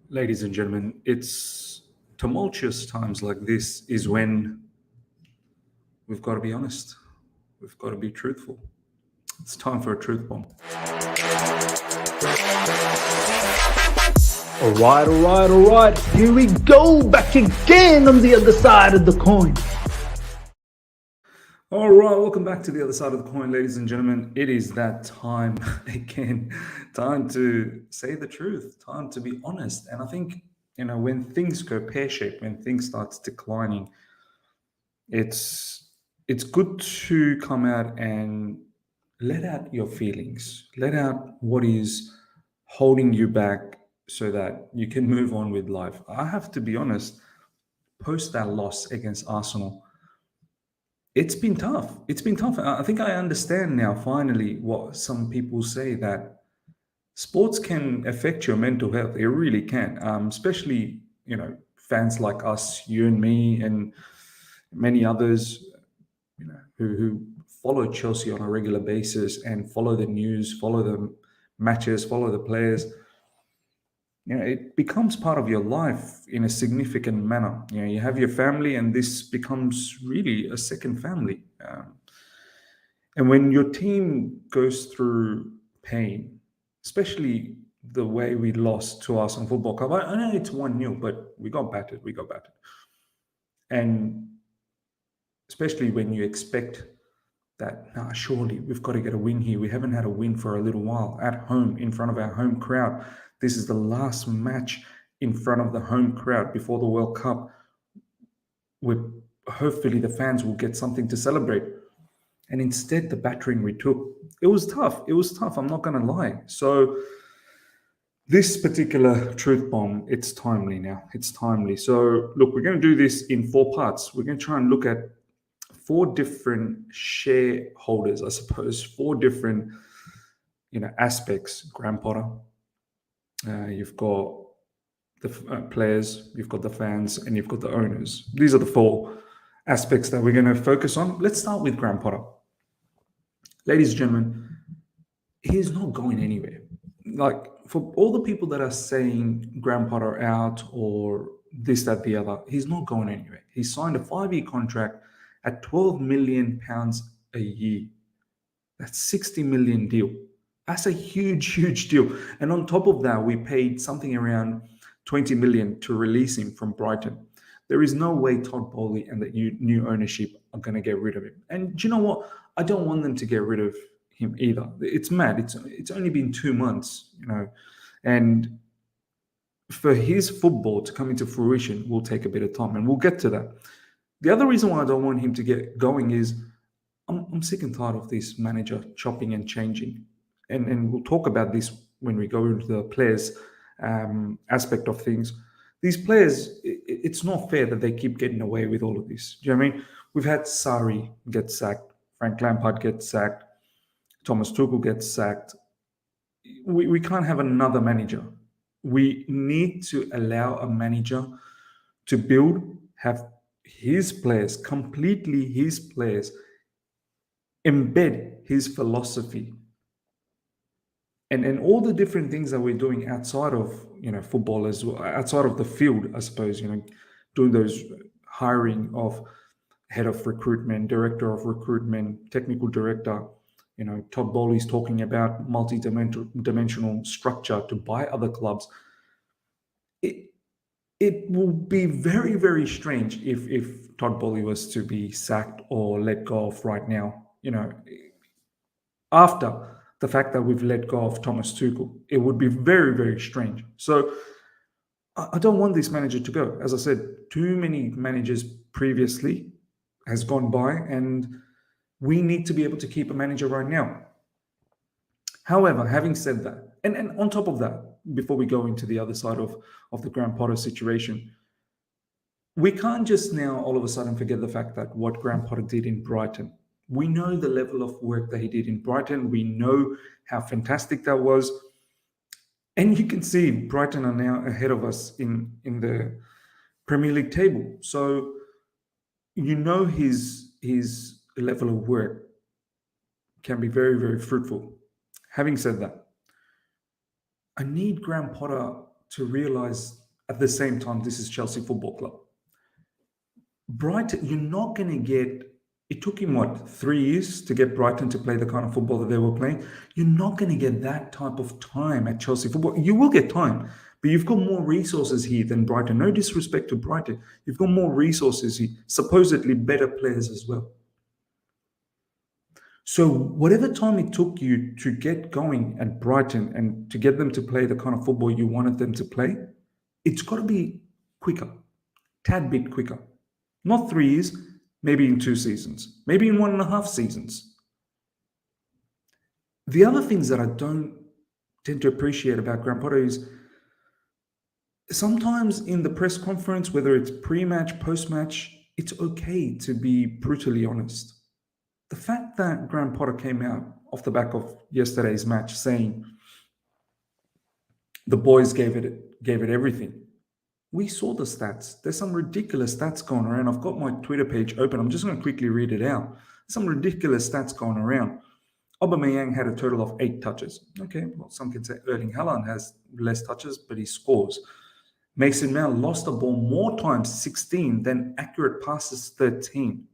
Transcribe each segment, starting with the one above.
Ladies and gentlemen, it's tumultuous times like this is when we've got to be honest. We've got to be truthful. It's time for a truth bomb. All right. Here we go, back again on the other side of the coin. All right, welcome back to the other side of the coin, ladies and gentlemen. It is that time again. Time to say the truth. Time to be honest. And I think when things go pear shaped, when things starts declining, it's it's good to come out and let out your feelings, let out what is holding you back so that you can move on with life. I have to be honest, post that loss against Arsenal, it's been tough. It's been tough. I think I understand now finally what some people say, that sports can affect your mental health. It really can, especially fans like us, you and me, and many others, who follow Chelsea on a regular basis and follow the news, follow the matches, follow the players. It becomes part of your life in a significant manner. You have your family, and this becomes really a second family. And when your team goes through pain, especially the way we lost to Arsenal Football Club, I know it's 1-0, but we got battered. We got battered. And especially when you expect that, nah, surely we've got to get a win here. We haven't had a win for a little while at home in front of our home crowd. This is the last match in front of the home crowd before the World Cup. Hopefully the fans will get something to celebrate. And instead, the battering we took, it was tough. It was tough. I'm not going to lie. So this particular truth bomb, it's timely now. It's timely. So look, we're going to do this in 4 parts. We're going to try and look at 4 different shareholders, I suppose, 4 different aspects. Graham Potter, you've got the players, you've got the fans, and you've got the owners. These are the 4 aspects that we're going to focus on. Let's start with Graham Potter. Ladies and gentlemen, he's not going anywhere. Like, for all the people that are saying Graham Potter out or this, that, the other, he's not going anywhere. He signed a 5-year contract at £12 million a year. That's 60 million deal. That's a huge, huge deal. And on top of that, we paid something around 20 million to release him from Brighton. There is no way Todd Bowley and the new ownership are going to get rid of him. And do you know what? I don't want them to get rid of him either. It's mad. It's only been 2 months, and for his football to come into fruition will take a bit of time, and we'll get to that. The other reason why I don't want him to get going is I'm sick and tired of this manager chopping and changing. And we'll talk about this when we go into the players aspect of things. These players, it's not fair that they keep getting away with all of this. Do you know what I mean? We've had Sarri get sacked, Frank Lampard get sacked, Thomas Tuchel gets sacked. We can't have another manager. We need to allow a manager to build, have his players, completely his players, embed his philosophy, and all the different things that we're doing outside of footballers, outside of the field, I suppose, doing those hiring of head of recruitment, director of recruitment, technical director. Todd Bowley's talking about multi-dimensional structure to buy other clubs. It will be very, very strange if Todd Bowley was to be sacked or let go of right now. After the fact that we've let go of Thomas Tuchel, it would be very, very strange. So I don't want this manager to go. As I said, too many managers previously has gone by, and we need to be able to keep a manager right now. However, having said that, and on top of that, before we go into the other side of the Graham Potter situation, we can't just now all of a sudden forget the fact that what Graham Potter did in Brighton. We know the level of work that he did in Brighton. We know how fantastic that was. And you can see Brighton are now ahead of us in the Premier League table. So his level of work can be very, very fruitful. Having said that, I need Graham Potter to realize at the same time this is Chelsea Football Club. Brighton, you're not going to get. It took him what, 3 years to get Brighton to play the kind of football that they were playing. You're not going to get that type of time at Chelsea Football. You will get time, but you've got more resources here than Brighton. No disrespect to Brighton, you've got more resources here. Supposedly better players as well. So whatever time it took you to get going at Brighton and to get them to play the kind of football you wanted them to play, it's got to be quicker, tad bit quicker. Not 3 years, maybe in 2 seasons, maybe in 1.5 seasons. The other things that I don't tend to appreciate about Graham Potter is sometimes in the press conference, whether it's pre-match, post-match, it's okay to be brutally honest. The fact that Graham Potter came out off the back of yesterday's match saying the boys gave it everything. We saw the stats. There's some ridiculous stats going around. I've got my Twitter page open. I'm just going to quickly read it out. Some ridiculous stats going around. Aubameyang had a total of 8 touches. Okay, well, some can say Erling Haaland has less touches, but he scores. Mason Mount lost the ball more times, 16, than accurate passes, 13.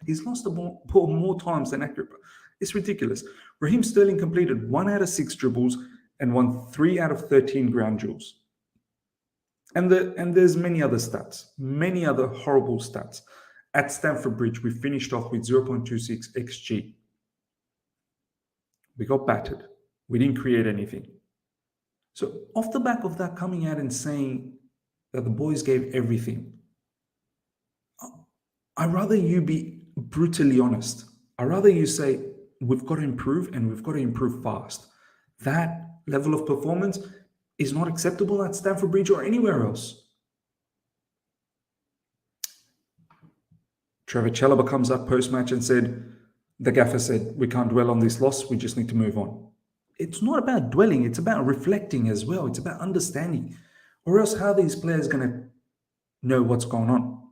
He's lost the ball more times than accurate. It's ridiculous. Raheem Sterling completed 1 out of 6 dribbles and won 3 out of 13 ground duels. And there's many other stats, many other horrible stats. At Stamford Bridge, we finished off with 0.26 XG. We got battered. We didn't create anything. So off the back of that, coming out and saying that the boys gave everything, I'd rather you be brutally honest. I'd rather you say, we've got to improve and we've got to improve fast. That level of performance is not acceptable at Stamford Bridge or anywhere else. Trevor Chalobah comes up post-match and said, the gaffer said, we can't dwell on this loss, we just need to move on. It's not about dwelling, it's about reflecting as well. It's about understanding. Or else how are these players going to know what's going on?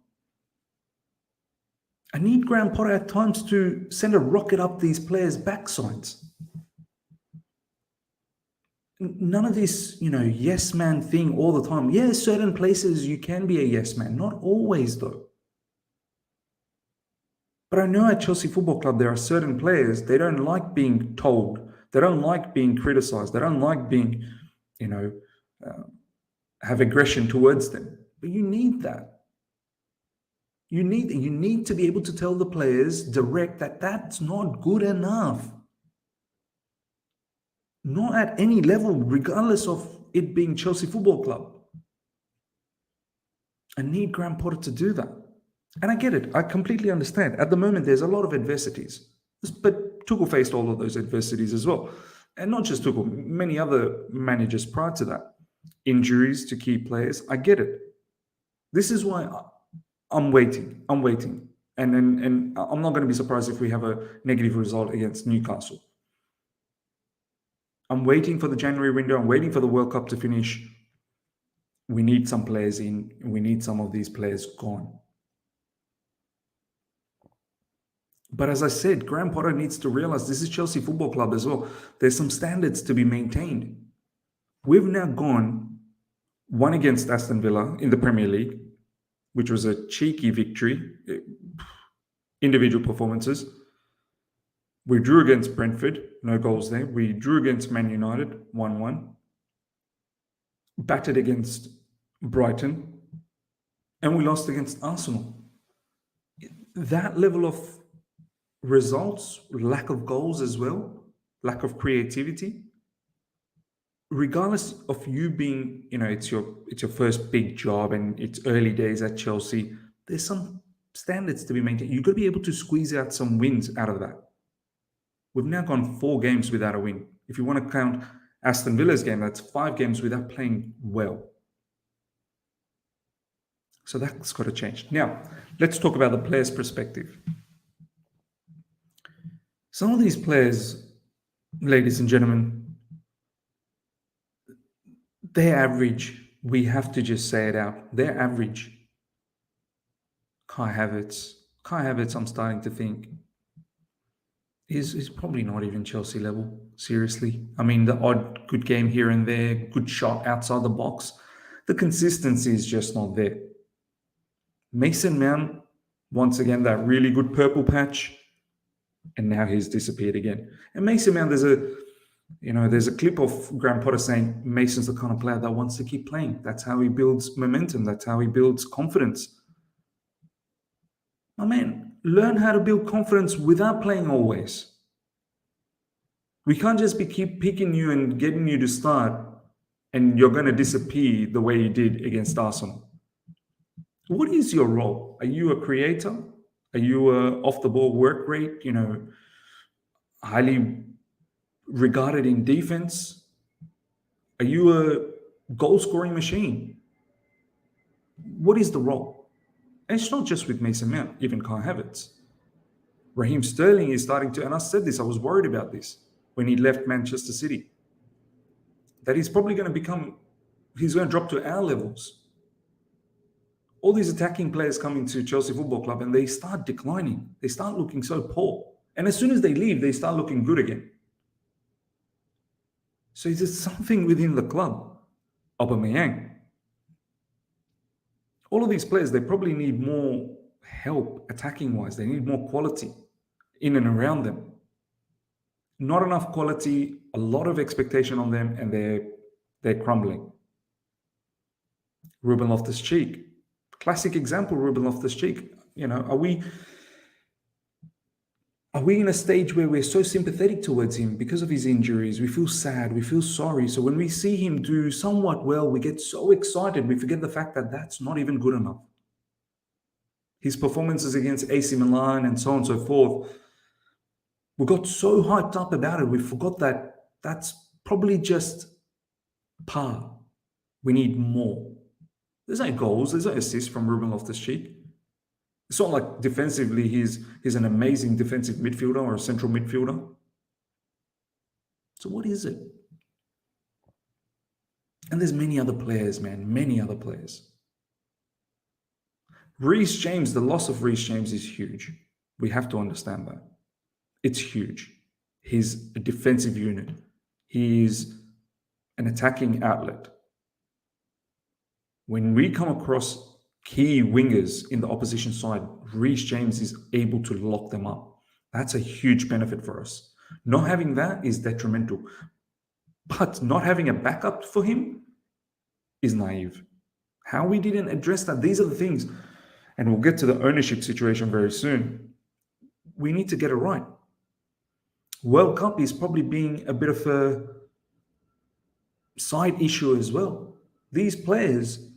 I need Graham Potter at times to send a rocket up these players' backsides. None of this, yes man thing all the time. Yeah, certain places you can be a yes man. Not always, though. But I know at Chelsea Football Club, there are certain players, they don't like being told. They don't like being criticized. They don't like being, have aggression towards them. But you need that. You need to be able to tell the players direct that that's not good enough. Not at any level, regardless of it being Chelsea Football Club. I need Graham Potter to do that. And I get it. I completely understand. At the moment, there's a lot of adversities. But Tuchel faced all of those adversities as well. And not just Tuchel, many other managers prior to that. Injuries to key players. I get it. This is why I'm waiting. And I'm not going to be surprised if we have a negative result against Newcastle. I'm waiting for the January window. I'm waiting for the World Cup to finish. We need some players in. We need some of these players gone. But as I said, Graham Potter needs to realize this is Chelsea Football Club as well. There's some standards to be maintained. We've now won against Aston Villa in the Premier League, which was a cheeky victory. Individual performances. We drew against Brentford, no goals there. We drew against Man United, 1-1. Battered against Brighton. And we lost against Arsenal. That level of results, lack of goals as well, lack of creativity, regardless of you being, it's your first big job and it's early days at Chelsea, there's some standards to be maintained. You've got to be able to squeeze out some wins out of that. We've now gone 4 games without a win. If you want to count Aston Villa's game, that's 5 games without playing well. So that's got to change. Now, let's talk about the players' perspective. Some of these players, ladies and gentlemen, they're average. We have to just say it out. They're average. Kai Havertz, I'm starting to think, is probably not even Chelsea level, seriously. I mean, the odd good game here and there, good shot outside the box. The consistency is just not there. Mason Mount, once again, that really good purple patch, and now he's disappeared again. And Mason Mount, there's a clip of Graham Potter saying Mason's the kind of player that wants to keep playing. That's how he builds momentum. That's how he builds confidence. My man, learn how to build confidence without playing always. We can't just keep picking you and getting you to start and you're going to disappear the way you did against Arsenal. What is your role? Are you a creator? Are you a off-the-ball work rate, highly regarded in defense? Are you a goal-scoring machine? What is the role? And it's not just with Mason Mount, even Kai Havertz. Raheem Sterling is starting to, and I said this, I was worried about this when he left Manchester City, that he's probably going to drop to our levels. All these attacking players come into Chelsea Football Club and they start declining. They start looking so poor. And as soon as they leave, they start looking good again. So is there something within the club? Aubameyang. All of these players, they probably need more help attacking-wise. They need more quality in and around them. Not enough quality, a lot of expectation on them, and they're crumbling. Ruben Loftus-Cheek. Classic example, Ruben Loftus-Cheek. Are we in a stage where we're so sympathetic towards him because of his injuries? We feel sad, we feel sorry. So when we see him do somewhat well, we get so excited, we forget the fact that that's not even good enough. His performances against AC Milan and so on and so forth, we got so hyped up about it, we forgot that that's probably just par. We need more. There's no goals, there's no assists from Ruben Loftus-Cheek. It's not like defensively he's an amazing defensive midfielder or a central midfielder. So what is it? And there's many other players, man, many other players. Reece James, the loss of Reece James is huge. We have to understand that. It's huge. He's a defensive unit. He's an attacking outlet. When we come across key wingers in the opposition side, Reece James is able to lock them up. That's a huge benefit for us. Not having that is detrimental. But not having a backup for him is naive. How we didn't address that, these are the things, and we'll get to the ownership situation very soon. We need to get it right. World Cup is probably being a bit of a side issue as well. These players,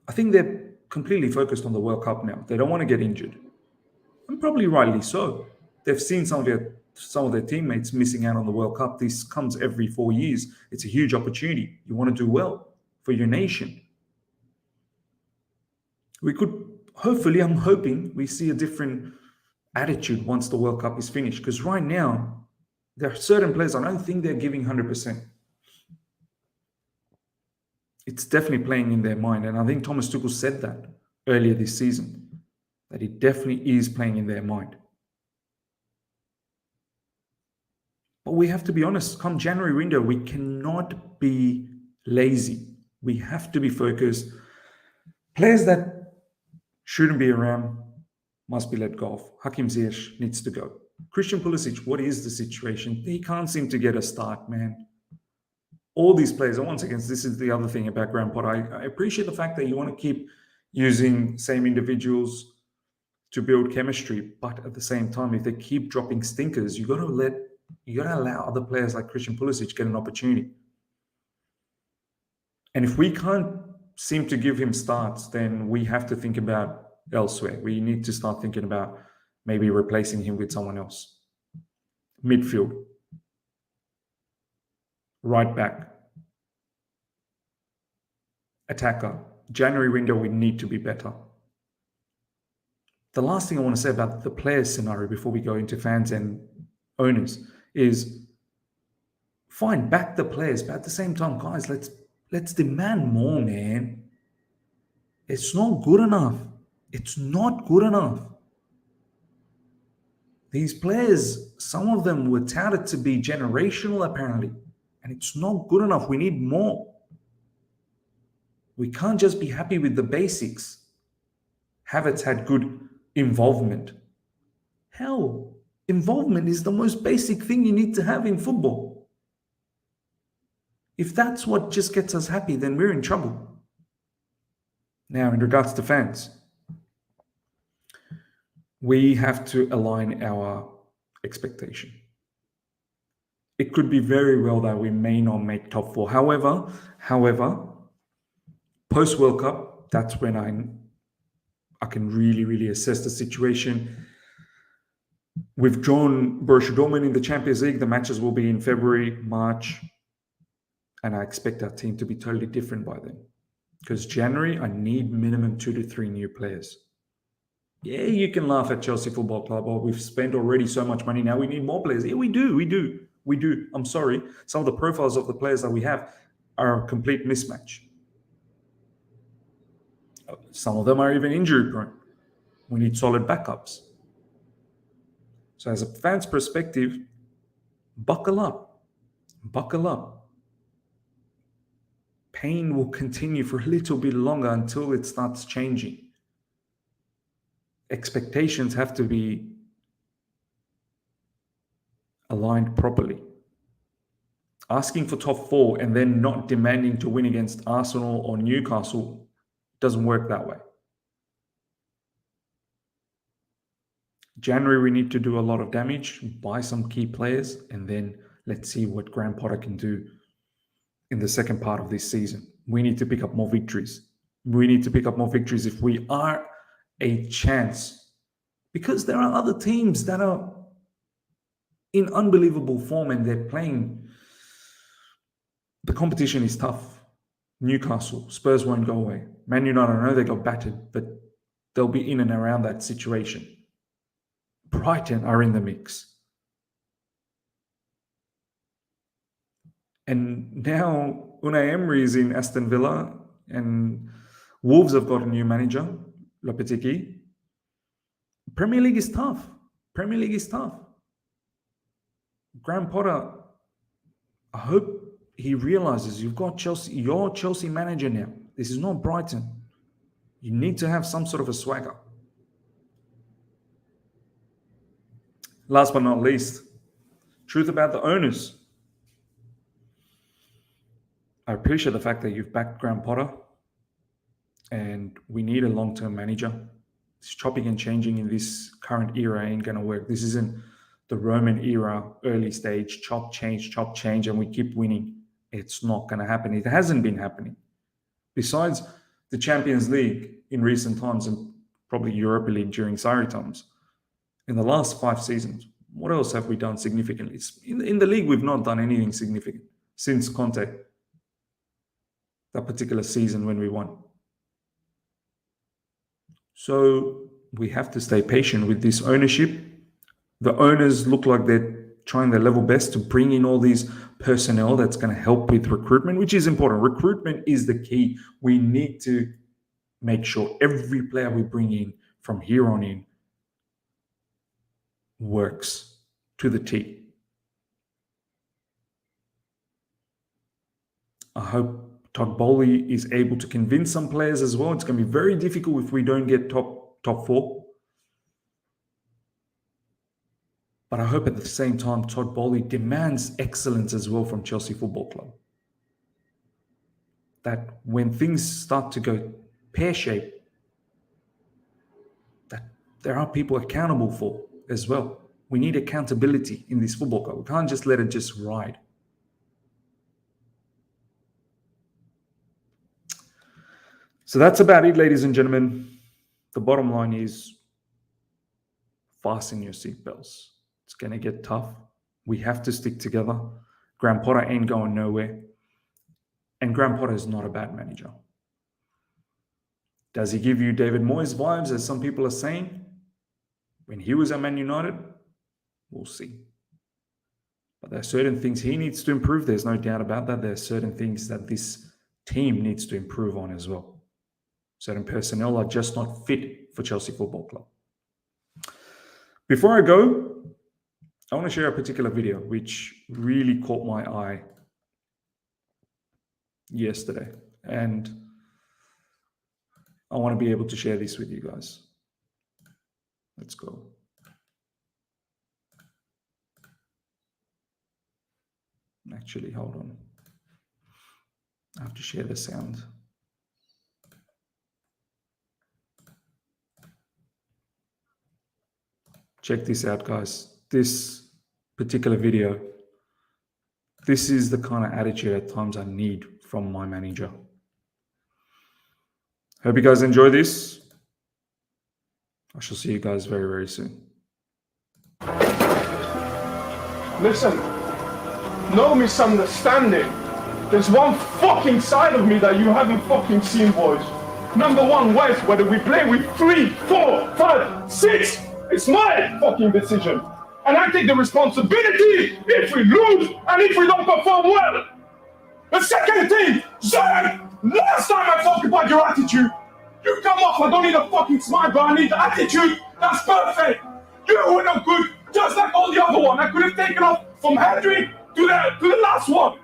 I think they're completely focused on the World Cup now. They don't want to get injured. And probably rightly so. They've seen some of their teammates missing out on the World Cup. This comes every 4 years. It's a huge opportunity. You want to do well for your nation. We could, hopefully, I'm hoping we see a different attitude once the World Cup is finished. Because right now, there are certain players, I don't think they're giving 100%. It's definitely playing in their mind. And I think Thomas Tuchel said that earlier this season, that it definitely is playing in their mind. But we have to be honest, come January window, we cannot be lazy. We have to be focused. Players that shouldn't be around must be let go of. Hakim Ziyech needs to go. Christian Pulisic, what is the situation? He can't seem to get a start, man. All these players, and once again, this is the other thing about Graham Potter. I appreciate the fact that you want to keep using same individuals to build chemistry, but at the same time, if they keep dropping stinkers, you got to allow other players like Christian Pulisic get an opportunity. And if we can't seem to give him starts, then we have to think about elsewhere. We need to start thinking about maybe replacing him with someone else. Midfield. Right back. Attacker. January window, we need to be better. The last thing I want to say about the players scenario before we go into fans and owners is fine, back the players, but at the same time, guys, let's demand more, man. It's not good enough. It's not good enough. These players, some of them were touted to be generational, apparently, and it's not good enough. We need more. We can't just be happy with the basics. Havertz had good involvement. Hell, involvement is the most basic thing you need to have in football. If that's what just gets us happy, then we're in trouble. Now, in regards to fans, we have to align our expectation. It could be very well that we may not make top four. However, post World Cup, that's when I can really assess the situation. We've drawn Borussia Dortmund in the Champions League. The matches will be in February, March, and I expect our team to be totally different by then. Because January, I need minimum 2 to 3 new players. Yeah, you can laugh at Chelsea Football Club. Oh, we've spent already so much money. Now we need more players. Yeah, we do. I'm sorry. Some of the profiles of the players that we have are a complete mismatch. Some of them are even injury prone. We need solid backups. So as a fan's perspective, buckle up. Pain will continue for a little bit longer until it starts changing. Expectations have to be aligned properly. Asking for top 4 and then not demanding to win against Arsenal or Newcastle doesn't work that way. January, we need to do a lot of damage, buy some key players, and then let's see what Graham Potter can do in the second part of this season. We need to pick up more victories. If we are a chance, because there are other teams that are in unbelievable form and they're playing. The competition is tough. Newcastle, Spurs won't go away. Man United, I know they got battered, but they'll be in and around that situation. Brighton are in the mix. And now Unai Emery is in Aston Villa and Wolves have got a new manager, Lopetegui. Premier League is tough. Graham Potter, I hope he realizes you've got Chelsea, you're Chelsea manager now. This is not Brighton. You need to have some sort of a swagger. Last but not least, truth about the owners. I appreciate the fact that you've backed Graham Potter and we need a long-term manager. It's chopping and changing in this current era ain't going to work. This isn't the Roman era, early stage, chop, change, and we keep winning. It's not going to happen. It hasn't been happening. Besides the Champions League in recent times and probably Europa League during Sarri times, in the last 5 seasons, what else have we done significantly? In the league, we've not done anything significant since Conte, that particular season when we won. So we have to stay patient with this ownership. The owners look like they're trying their level best to bring in all these personnel that's going to help with recruitment, which is important. Recruitment is the key. We need to make sure every player we bring in from here on in works to the T. I hope Todd Bowley is able to convince some players as well. It's going to be very difficult if we don't get top 4. But I hope at the same time Todd Bowley demands excellence as well from Chelsea Football Club. That when things start to go pear-shaped, that there are people accountable for as well. We need accountability in this football club. We can't just let it just ride. So that's about it, ladies and gentlemen. The bottom line is fasten your seatbelts. It's going to get tough. We have to stick together. Graham Potter ain't going nowhere. And Graham Potter is not a bad manager. Does he give you David Moyes vibes, as some people are saying? When he was at Man United? We'll see. But there are certain things he needs to improve. There's no doubt about that. There are certain things that this team needs to improve on as well. Certain personnel are just not fit for Chelsea Football Club. Before I go, I want to share a particular video which really caught my eye yesterday. And I want to be able to share this with you guys. Let's go. Actually, hold on. I have to share the sound. Check this out, guys. This particular video, this is the kind of attitude at times I need from my manager. Hope you guys enjoy this. I shall see you guys very, very soon. Listen, no misunderstanding. There's one fucking side of me that you haven't fucking seen, boys. Number one, West, whether we play with 3, 4, 5, 6, it's my fucking decision. And I take the responsibility if we lose and if we don't perform well. The second thing, Zach, last time I talked about your attitude, you come off, I don't need a fucking smile, but I need the attitude. That's perfect. You were no good, just like all the other one. I could have taken off from Henry to the last one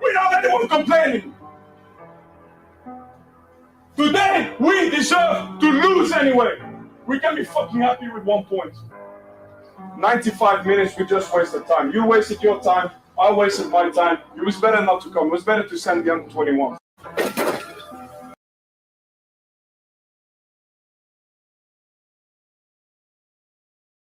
without anyone complaining. Today, we deserve to lose anyway. We can be fucking happy with 1 point. 95 minutes, we just wasted time. You wasted your time, I wasted my time. It was better not to come. It was better to send the under 21.